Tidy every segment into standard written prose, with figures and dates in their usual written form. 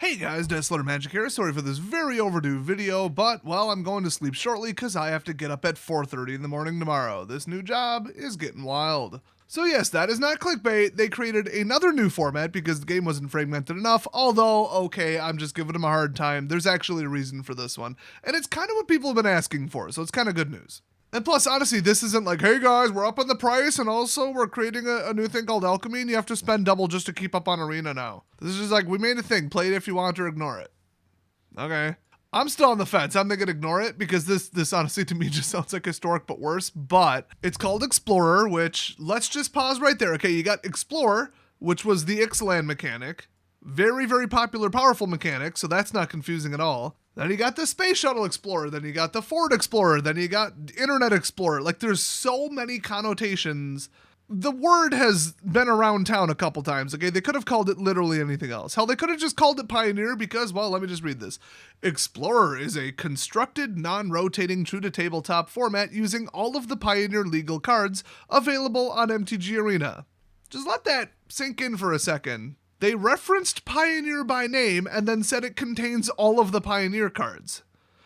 Hey guys, Desolate Magic here. Sorry for this very overdue video, but, well, I'm going to sleep shortly because I have to get up at 4:30 in the morning tomorrow. This new job is getting wild. So yes, that is not clickbait. They created another new format because the game wasn't fragmented enough, although, okay, I'm just giving them a hard time. There's actually a reason for this one, and it's kind of what people have been asking for, so it's kind of good news. And plus, honestly, this isn't like, hey guys, we're up on the price, and also we're creating a new thing called Alchemy, and you have to spend double just to keep up on Arena now. This is just like, we made a thing, play it if you want or ignore it. Okay. I'm still on the fence. I'm thinking ignore it because this honestly to me just sounds like historic but worse, but it's called Explorer, which, let's just pause right there. Okay, you got Explorer, which was the Ixalan mechanic. Very, very popular, powerful mechanic, so that's not confusing at all. Then you got the Space Shuttle Explorer, then you got the Ford Explorer, then you got Internet Explorer. Like, there's so many connotations. The word has been around town a couple times, okay? They could have called it literally anything else. Hell, they could have just called it Pioneer because, well, let me just read this. Explorer is a constructed, non-rotating, true-to-tabletop format using all of the Pioneer legal cards available on MTG Arena. Just let that sink in for a second. They referenced Pioneer by name and then said it contains all of the Pioneer cards.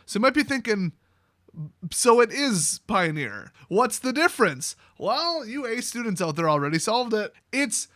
So you might be thinking, so it is Pioneer. What's the difference? Well, you A students out there already solved it. It's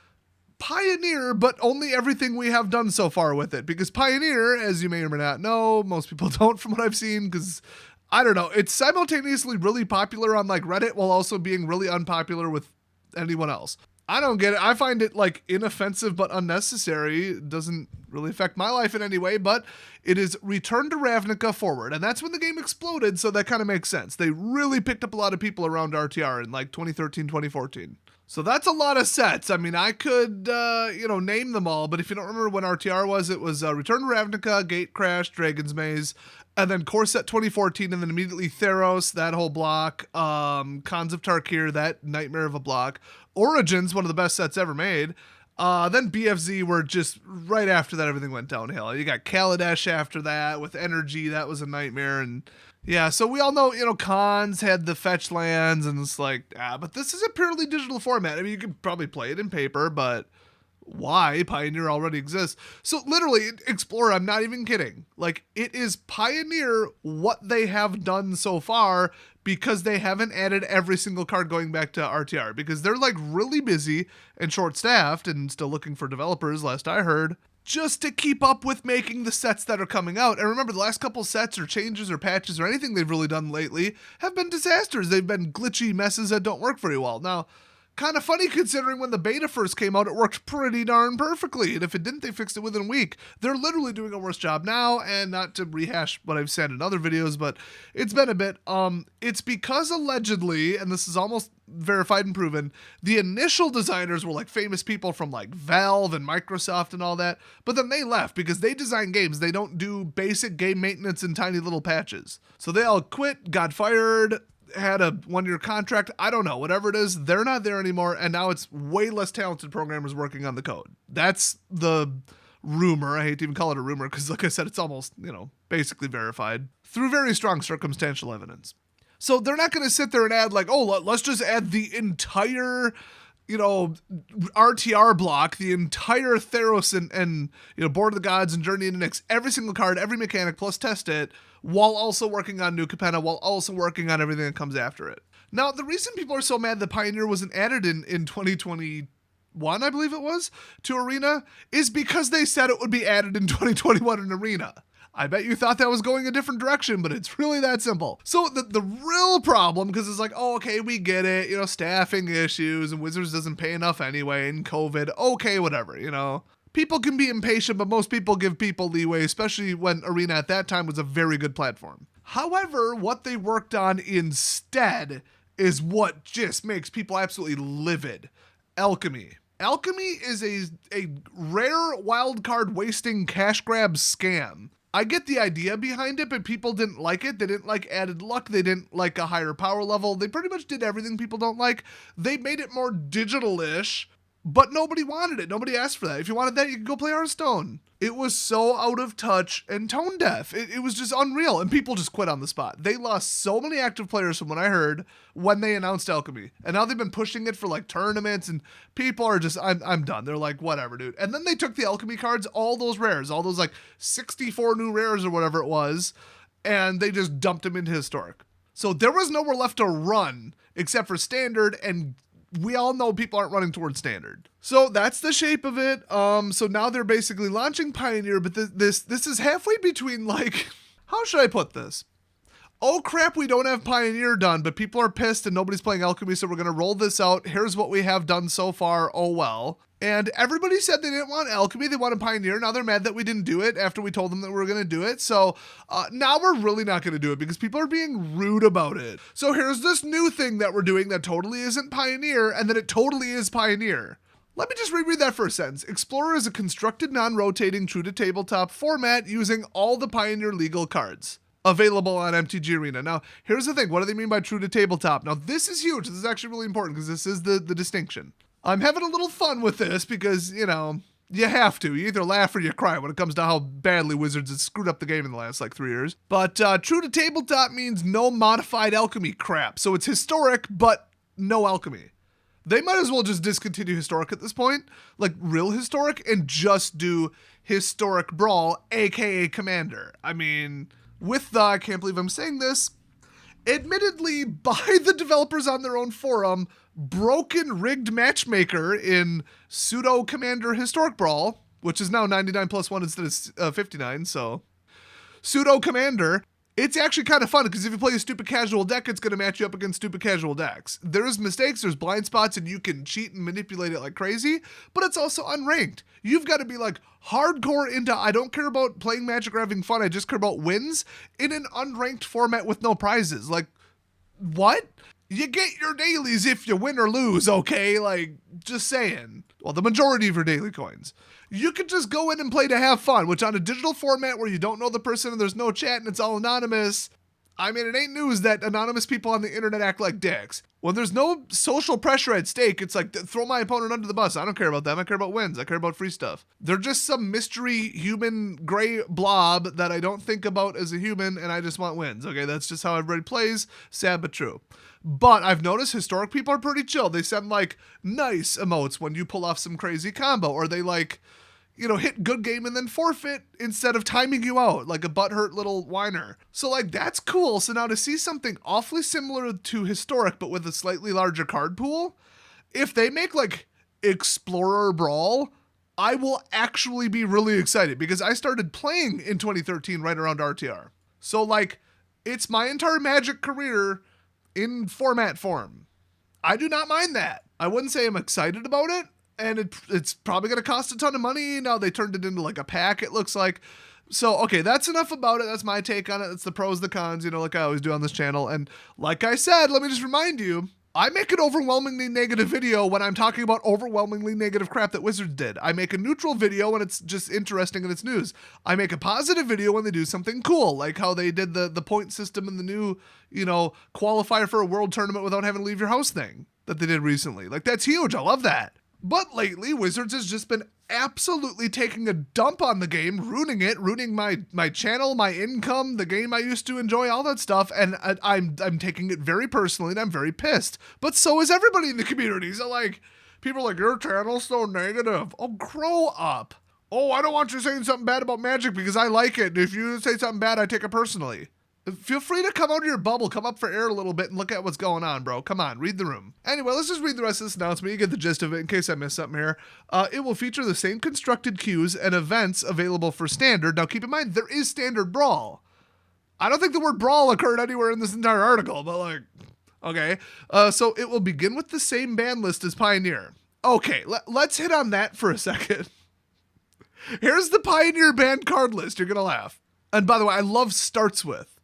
Pioneer, but only everything we have done so far with it. Because Pioneer, as you may or may not know, most people don't from what I've seen, because, I don't know, it's simultaneously really popular on like Reddit while also being really unpopular with anyone else. I don't get it. I find it like inoffensive but unnecessary. It doesn't really affect my life in any way, but it is Return to Ravnica Forward. And that's when the game exploded, so that kind of makes sense. They really picked up a lot of people around RTR in like 2013, 2014. So that's a lot of sets. I mean, I could, name them all, but if you don't remember when RTR was, it was Return to Ravnica, Gate Crash, Dragon's Maze, and then Core Set 2014, and then immediately Theros, that whole block, Khans of Tarkir, that nightmare of a block, Origins, one of the best sets ever made, then BFZ, where just right after that, everything went downhill. You got Kaladesh after that, with Energy, that was a nightmare, and yeah, so we all know, Khans had the fetch lands, and it's like, but this is a purely digital format. I mean, you could probably play it in paper, but why? Pioneer already exists. So literally, Explorer, I'm not even kidding. Like, it is Pioneer what they have done so far because they haven't added every single card going back to RTR because they're like really busy and short-staffed and still looking for developers, last I heard, just to keep up with making the sets that are coming out. And remember, the last couple sets or changes or patches or anything they've really done lately have been disasters. They've been glitchy messes that don't work very well. Now, kind of funny considering when the beta first came out, it worked pretty darn perfectly. And if it didn't, they fixed it within a week. They're literally doing a worse job now, and not to rehash what I've said in other videos, but it's been a bit. It's because allegedly, and this is almost verified and proven, the initial designers were like famous people from like Valve and Microsoft and all that, but then they left because they design games. They don't do basic game maintenance in tiny little patches. So they all quit, got fired, had a one-year contract, I don't know, whatever it is, they're not there anymore, and now it's way less talented programmers working on the code. That's the rumor. I hate to even call it a rumor because, like I said, it's almost, basically verified through very strong circumstantial evidence. So they're not going to sit there and add like, oh, let's just add the entire, RTR block, the entire Theros and Board of the Gods and Journey into Nyx, every single card, every mechanic, plus test it, while also working on New Capenna, while also working on everything that comes after it. Now, the reason people are so mad that Pioneer wasn't added in 2021, I believe it was, to Arena, is because they said it would be added in 2021 in Arena. I bet you thought that was going a different direction, but it's really that simple. So the real problem, because it's like, oh, okay, we get it, staffing issues, and Wizards doesn't pay enough anyway, and COVID, okay, whatever, People can be impatient, but most people give people leeway, especially when Arena at that time was a very good platform. However, what they worked on instead is what just makes people absolutely livid. Alchemy. Alchemy is a rare wildcard wasting cash grab scam. I get the idea behind it, but people didn't like it. They didn't like added luck. They didn't like a higher power level. They pretty much did everything people don't like. They made it more digital-ish, But nobody wanted it. Nobody asked for that. If you wanted that, you could go play Hearthstone. It was so out of touch and tone deaf. It was just unreal. And people just quit on the spot. They lost so many active players from what I heard when they announced Alchemy. And now they've been pushing it for like tournaments, and people are just, I'm done. They're like, whatever, dude. And then they took the Alchemy cards, all those rares, all those like 64 new rares or whatever it was, and they just dumped them into Historic. So there was nowhere left to run except for Standard, and we all know people aren't running towards Standard. So that's the shape of it. So now they're basically launching Pioneer, but this is halfway between, like, how should I put this? Oh crap, we don't have Pioneer done, but people are pissed and nobody's playing Alchemy, so we're going to roll this out. Here's what we have done so far. Oh well. And everybody said they didn't want Alchemy, they wanted Pioneer. Now they're mad that we didn't do it after we told them that we were going to do it. So now we're really not going to do it because people are being rude about it. So here's this new thing that we're doing that totally isn't Pioneer, and then it totally is Pioneer. Let me just reread that first sentence. Explorer is a constructed, non-rotating, true-to-tabletop format using all the Pioneer legal cards available on MTG Arena. Now, here's the thing. What do they mean by true-to-tabletop? Now, this is huge. This is actually really important because this is the distinction. I'm having a little fun with this because, you know, you have to. You either laugh or you cry when it comes to how badly Wizards has screwed up the game in the last, like, 3 years. But true to tabletop means no modified Alchemy crap. So it's Historic, but no Alchemy. They might as well just discontinue Historic at this point, like real Historic, and just do Historic Brawl, aka Commander. I mean, with the, I can't believe I'm saying this, admittedly by the developers on their own forum, broken rigged matchmaker in pseudo Commander Historic Brawl, which is now 99 plus 1 instead of 59, so pseudo Commander. It's actually kind of fun because if you play a stupid casual deck, it's going to match you up against stupid casual decks. There's mistakes, there's blind spots, and you can cheat and manipulate it like crazy, but it's also unranked. You've got to be like hardcore into, I don't care about playing Magic or having fun, I just care about wins in an unranked format with no prizes. Like, what? You get your dailies if you win or lose, okay? Like, just saying. Well, the majority of your daily coins. You could just go in and play to have fun, which on a digital format where you don't know the person and there's no chat and it's all anonymous, I mean, it ain't news that anonymous people on the internet act like dicks. When there's no social pressure at stake, it's like, throw my opponent under the bus. I don't care about them. I care about wins. I care about free stuff. They're just some mystery human gray blob that I don't think about as a human, and I just want wins. Okay, that's just how everybody plays. Sad but true. But I've noticed Historic people are pretty chill. They send like nice emotes when you pull off some crazy combo, or they like, you know, hit good game and then forfeit instead of timing you out like a butthurt little whiner. So like, that's cool. So now to see something awfully similar to Historic, but with a slightly larger card pool, if they make like Explorer Brawl, I will actually be really excited because I started playing in 2013 right around RTR. So like, it's my entire Magic career in format form. I do not mind that. I wouldn't say I'm excited about it, and it's probably going to cost a ton of money. Now they turned it into like a pack, it looks like. So, okay, that's enough about it. That's my take on it. It's the pros, the cons, you know, like I always do on this channel. And like I said, let me just remind you, I make an overwhelmingly negative video when I'm talking about overwhelmingly negative crap that Wizards did. I make a neutral video when it's just interesting and it's news. I make a positive video when they do something cool, like how they did the point system and the new, you know, qualifier for a world tournament without having to leave your house thing that they did recently. Like, that's huge. I love that. But lately, Wizards has just been absolutely taking a dump on the game, ruining it, ruining my channel, my income, the game I used to enjoy, all that stuff, and I'm taking it very personally, and I'm very pissed. But so is everybody in the community. So, like, people are like, your channel's so negative. Oh, grow up. Oh, I don't want you saying something bad about Magic because I like it. If you say something bad, I take it personally. Feel free to come out of your bubble, come up for air a little bit and look at what's going on, bro. Come on, read the room. Anyway, let's just read the rest of this announcement. You get the gist of it in case I missed something here. It will feature the same constructed queues and events available for Standard. Now, keep in mind, there is Standard Brawl. I don't think the word Brawl occurred anywhere in this entire article, but like, okay. So it will begin with the same ban list as Pioneer. Okay, let's hit on that for a second. Here's the Pioneer banned card list. You're going to laugh. And by the way, I love starts with.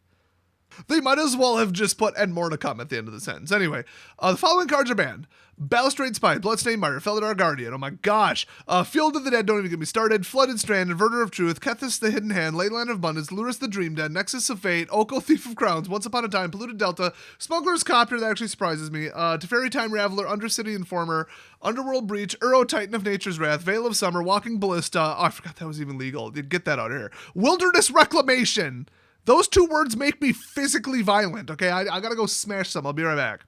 They might as well have just put "and more to come" at the end of the sentence. Anyway, the following cards are banned. Balustrade Spy, Bloodstained Mire, Felidar Guardian, oh my gosh. Field of the Dead, don't even get me started. Flooded Strand, Inverter of Truth, Kethis the Hidden Hand, Leyland of Abundance, Luris the Dream Dead, Nexus of Fate, Oko Thief of Crowns, Once Upon a Time, Polluted Delta, Smuggler's Copter, that actually surprises me, Teferi Time Raveler, Undercity Informer, Underworld Breach, Uro Titan of Nature's Wrath, Veil of Summer, Walking Ballista, oh I forgot that was even legal, get that out of here. Wilderness Reclamation, those two words make me physically violent, okay, I gotta go smash some, I'll be right back.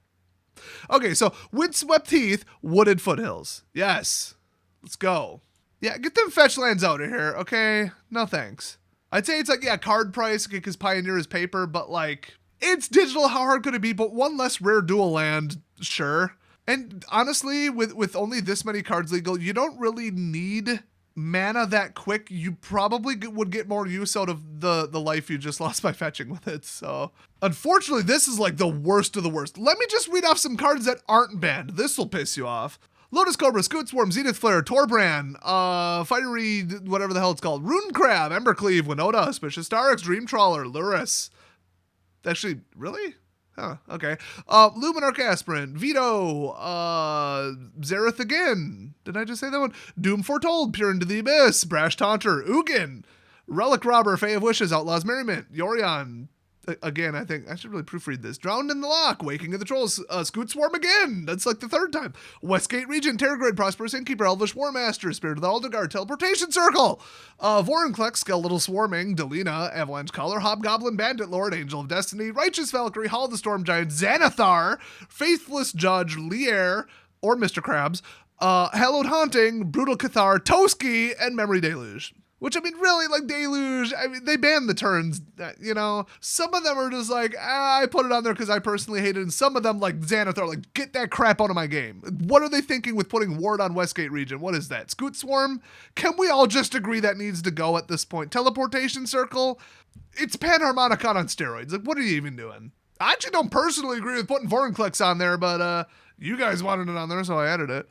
Okay, so Windswept Heath, Wooded Foothills. Yes. Let's go. Yeah, get them fetch lands out of here, okay? No thanks. I'd say it's like, yeah, card price, because Pioneer is paper, but like, it's digital, how hard could it be? But one less rare dual land, sure. And honestly, with only this many cards legal, you don't really need mana that quick. You probably would get more use out of the life you just lost by fetching with it. So unfortunately, this is like the worst of the worst. Let me just read off some cards that aren't banned. This will piss you off. Lotus Cobra, Scoot Swarm, Zenith Flare, Torbrand, Fiery, whatever the hell it's called, Rune Crab, Embercleave, Winota, Auspicious Starix, Dream Trawler, Luris. Actually, really? Huh, okay. Luminarch Aspirant, Vito, Zareth again. Did I just say that one? Doom Foretold, Peer into the Abyss, Brash Taunter, Ugin, Relic Robber, Fae of Wishes, Outlaws Merriment, Yorion. Again, I think I should really proofread this. Drowned in the Lock, Waking of the Trolls, Scoot Swarm again. That's like the third time. Westgate Region, Terragrid, Prosperous Innkeeper, Elvish Warmaster, Spirit of the Alderguard, Teleportation Circle, Vorinclex, Skeletal Swarming, Delina, Avalanche Caller, Hobgoblin Bandit Lord, Angel of Destiny, Righteous Valkyrie, Hall of the Storm Giant, Xanathar, Faithless Judge, Lier, or Mr. Krabs, Hallowed Haunting, Brutal Cathar, Toski, and Memory Deluge. Which, I mean, really, like, Deluge, I mean, they banned the turns, you know? Some of them are just like, I put it on there because I personally hate it, and some of them, like, Xanathar, like, get that crap out of my game. What are they thinking with putting Ward on Westgate Region? What is that? Scoot Swarm? Can we all just agree that needs to go at this point? Teleportation Circle? It's Panharmonicon on steroids. Like, what are you even doing? I actually don't personally agree with putting Vorinclex on there, but, you guys wanted it on there, so I added it.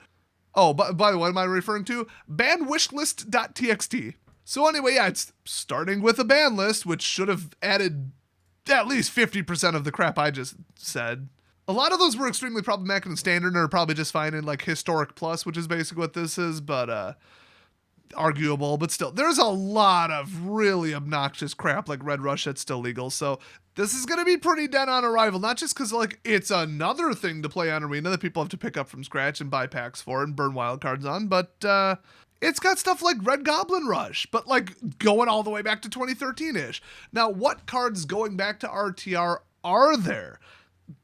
Oh, by the way, what am I referring to? Banwishlist.txt. So anyway, yeah, it's starting with a ban list, which should have added at least 50% of the crap I just said. A lot of those were extremely problematic in standard and are probably just fine in like Historic Plus, which is basically what this is, but arguable, but still, there's a lot of really obnoxious crap like Red Rush that's still legal, so this is going to be pretty dead on arrival, not just because like it's another thing to play on Arena that people have to pick up from scratch and buy packs for and burn wildcards on, but it's got stuff like Red Goblin Rush, but like going all the way back to 2013-ish. Now, what cards going back to RTR are there?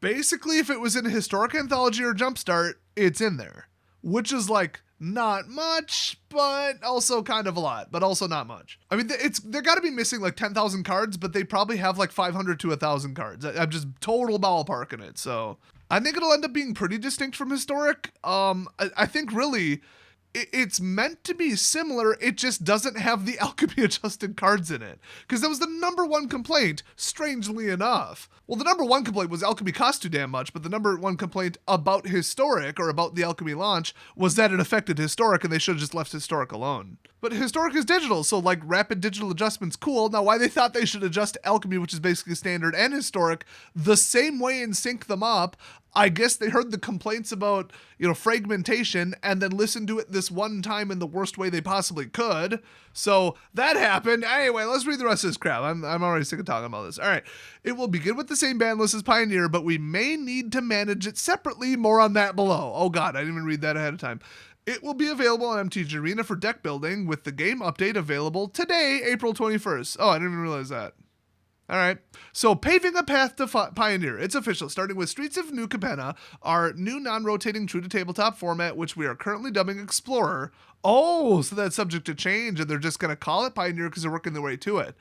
Basically, if it was in a Historic Anthology or Jumpstart, it's in there, which is like not much, but also kind of a lot, but also not much. I mean, they're got to be missing like 10,000 cards, but they probably have like 500 to 1,000 cards. I'm just total ballparking it, so I think it'll end up being pretty distinct from Historic. I think really it's meant to be similar, it just doesn't have the Alchemy adjusted cards in it. Because that was the number one complaint, strangely enough. Well, the number one complaint was Alchemy cost too damn much, but the number one complaint about Historic, or about the Alchemy launch, was that it affected Historic and they should have just left Historic alone. But Historic is digital, so like rapid digital adjustment's cool. Now why they thought they should adjust Alchemy, which is basically standard, and Historic the same way and sync them up, I guess they heard the complaints about, you know, fragmentation and then listened to it this one time in the worst way they possibly could. So that happened. Anyway, let's read the rest of this crap. I'm already sick of talking about this. All right. It will begin with the same ban list as Pioneer, but we may need to manage it separately. More on that below. Oh God, I didn't even read that ahead of time. It will be available on MTG Arena for deck building with the game update available today, April 21st. Oh, I didn't even realize that. All right, so paving a path to Pioneer. It's official, starting with Streets of New Capenna, our new non-rotating true-to-tabletop format, which we are currently dubbing Explorer. Oh, so that's subject to change, and they're just going to call it Pioneer because they're working their way to it.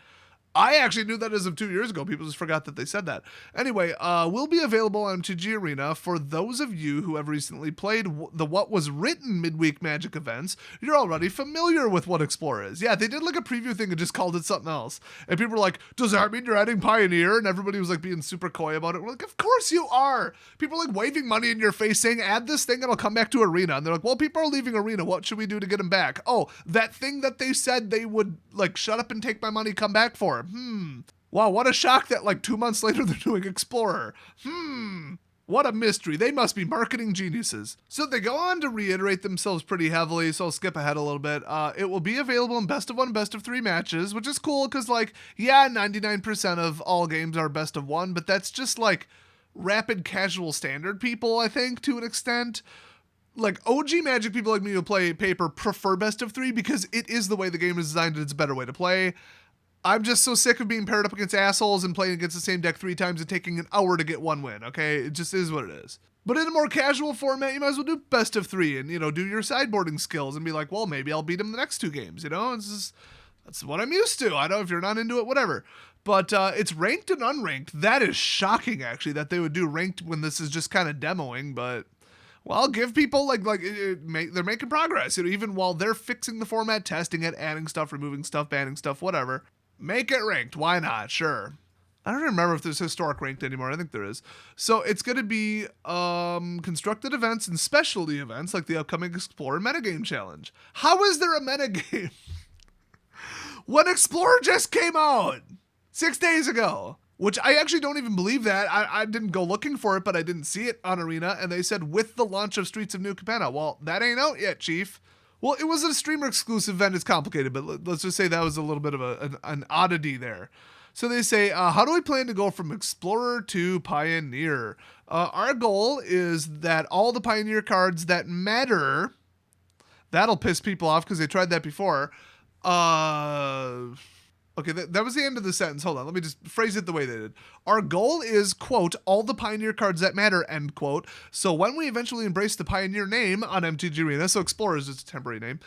I actually knew that as of 2 years ago. People just forgot that they said that. Anyway, will be available on MTG Arena for those of you who have recently played the What Was Written midweek Magic events. You're already familiar with what Explorer is. Yeah, they did like a preview thing and just called it something else. And people were like, does that mean you're adding Pioneer? And everybody was like being super coy about it. We're like, of course you are. People are like waving money in your face saying, add this thing and I'll come back to Arena. And they're like, well, people are leaving Arena. What should we do to get them back? Oh, that thing that they said they would like shut up and take my money, come back for. Wow, what a shock that like 2 months later they're doing Explorer. What a mystery. They must be marketing geniuses. So they go on to reiterate themselves pretty heavily, so I'll skip ahead a little bit. It will be available in best of 1, best of 3 matches, which is cool because, like, yeah, 99% of all games are best of 1, but that's just like rapid casual standard people, I think, to an extent. Like, OG Magic people like me who play Paper prefer best of 3 because it is the way the game is designed and it's a better way to play. I'm just so sick of being paired up against assholes and playing against the same deck 3 times and taking an hour to get 1 win, okay? It just is what it is. But in a more casual format, you might as well do best of 3 and, you know, do your sideboarding skills and be like, well, maybe I'll beat him the next 2 games, you know? That's what I'm used to. I don't know if you're not into it, whatever. But it's ranked and unranked. That is shocking, actually, that they would do ranked when this is just kind of demoing, but... Well, give people, they're making progress, you know, even while they're fixing the format, testing it, adding stuff, removing stuff, banning stuff, whatever. Make it ranked. Why not? Sure. I don't remember if there's historic ranked anymore. I think there is. So it's going to be constructed events and specialty events like the upcoming Explorer Metagame Challenge. How is there a metagame when Explorer just came out 6 days ago? Which I actually don't even believe that. I didn't go looking for it, but I didn't see it on Arena. And they said with the launch of Streets of New Capenna. Well, that ain't out yet, Chief. Well, it was a streamer exclusive event. It's complicated, but let's just say that was a little bit of an oddity there. So they say, how do we plan to go from Explorer to Pioneer? Our goal is that all the Pioneer cards that matter, that'll piss people off because they tried that before. Okay, that was the end of the sentence. Hold on, let me just phrase it the way they did. Our goal is, quote, all the Pioneer cards that matter, end quote. So when we eventually embrace the Pioneer name on MTG Arena, so Explorer is just a temporary name,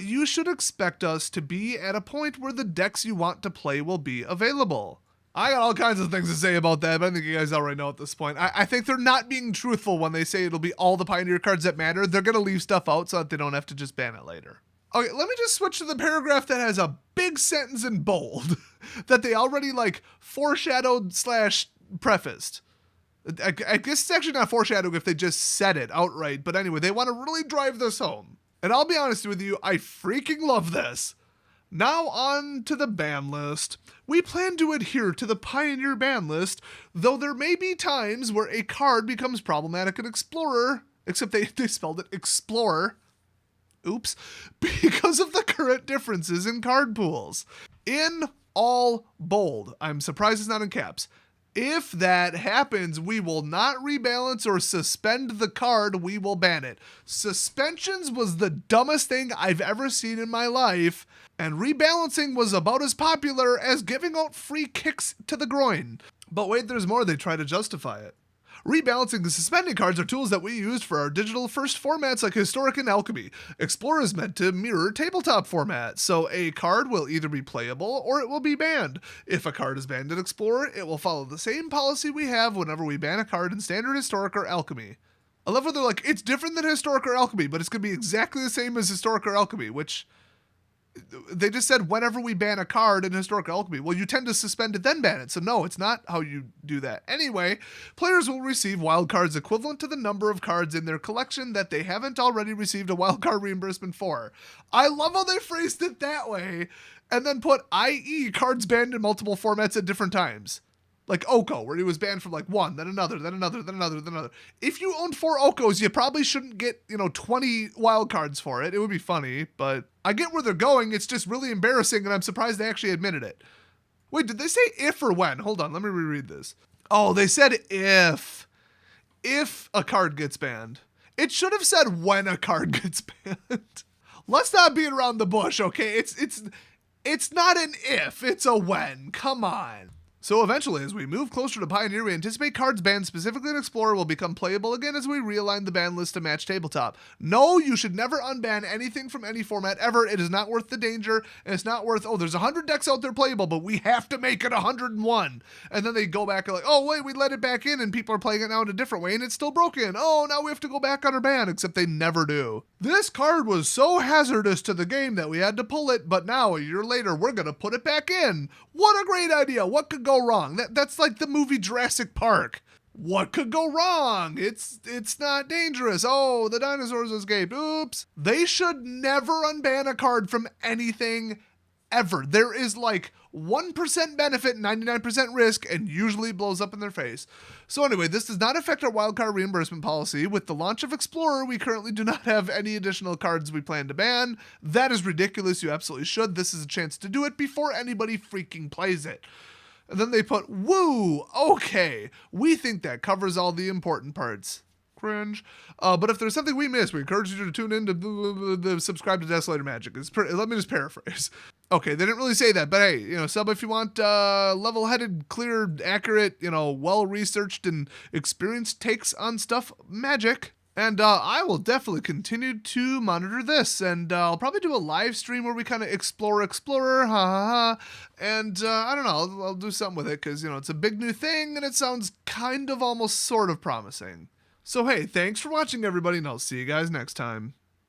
you should expect us to be at a point where the decks you want to play will be available. I got all kinds of things to say about that, but I think you guys already know at this point. I think they're not being truthful when they say it'll be all the Pioneer cards that matter. They're going to leave stuff out so that they don't have to just ban it later. Okay, let me just switch to the paragraph that has a big sentence in bold that they already, like, foreshadowed / prefaced. I guess it's actually not foreshadowing if they just said it outright, but anyway, they want to really drive this home. And I'll be honest with you, I freaking love this. Now on to the ban list. We plan to adhere to the Pioneer ban list, though there may be times where a card becomes problematic in Explorer, except they spelled it Explorer. Oops, because of the current differences in card pools. In all bold. I'm surprised it's not in caps. If that happens, we will not rebalance or suspend the card, we will ban it. Suspensions was the dumbest thing I've ever seen in my life, and rebalancing was about as popular as giving out free kicks to the groin. But wait, there's more. They try to justify it. Rebalancing and suspending cards are tools that we used for our digital-first formats like Historic and Alchemy. Explorer is meant to mirror tabletop format, so a card will either be playable or it will be banned. If a card is banned in Explorer, it will follow the same policy we have whenever we ban a card in Standard, Historic, or Alchemy. I love how they're like, it's different than Historic or Alchemy, but it's going to be exactly the same as Historic or Alchemy, which... They just said whenever we ban a card in Historic Alchemy. Well, you tend to suspend it, then ban it. So no, it's not how you do that. Anyway, players will receive wild cards equivalent to the number of cards in their collection that they haven't already received a wild card reimbursement for. I love how they phrased it that way and then put i.e. cards banned in multiple formats at different times. Like Oko, where he was banned from like one, then another, then another, then another, then another. If you owned 4 Okos, you probably shouldn't get, 20 wild cards for it. It would be funny, but I get where they're going. It's just really embarrassing, and I'm surprised they actually admitted it. Wait, did they say if or when? Hold on, let me reread this. Oh, they said if. If a card gets banned. It should have said when a card gets banned. Let's not beat around the bush, okay? It's not an if, it's a when. Come on. So eventually, as we move closer to Pioneer, we anticipate cards banned specifically in Explorer will become playable again as we realign the ban list to match tabletop. No, you should never unban anything from any format ever. It is not worth the danger, and it's not worth, there's 100 decks out there playable, but we have to make it 101. And then they go back and like, oh, wait, we let it back in, and people are playing it now in a different way, and it's still broken. Oh, now we have to go back on our ban, except they never do. This card was so hazardous to the game that we had to pull it, but now, a year later, we're going to put it back in. What a great idea. What could go wrong? That's like the movie Jurassic Park. What could go wrong? It's not dangerous. Oh, the dinosaurs escaped. Oops. They should never unban a card from anything ever. There is like 1% benefit, 99% risk, and usually blows up in their face. So anyway, this does not affect our wildcard reimbursement policy. With the launch of Explorer, we currently do not have any additional cards we plan to ban. That is ridiculous. You absolutely should. This is a chance to do it before anybody freaking plays it. And then they put, woo, okay, we think that covers all the important parts. Cringe. But if there's something we missed, we encourage you to tune in to subscribe to Desolator Magic. Let me just paraphrase. Okay, they didn't really say that, but hey, sub if you want level-headed, clear, accurate, well-researched and experienced takes on stuff magic. And I will definitely continue to monitor this, and I'll probably do a live stream where we kind of explore Explorer, ha ha ha, and I don't know, I'll do something with it, because, it's a big new thing, and it sounds kind of almost sort of promising. So hey, thanks for watching everybody, and I'll see you guys next time.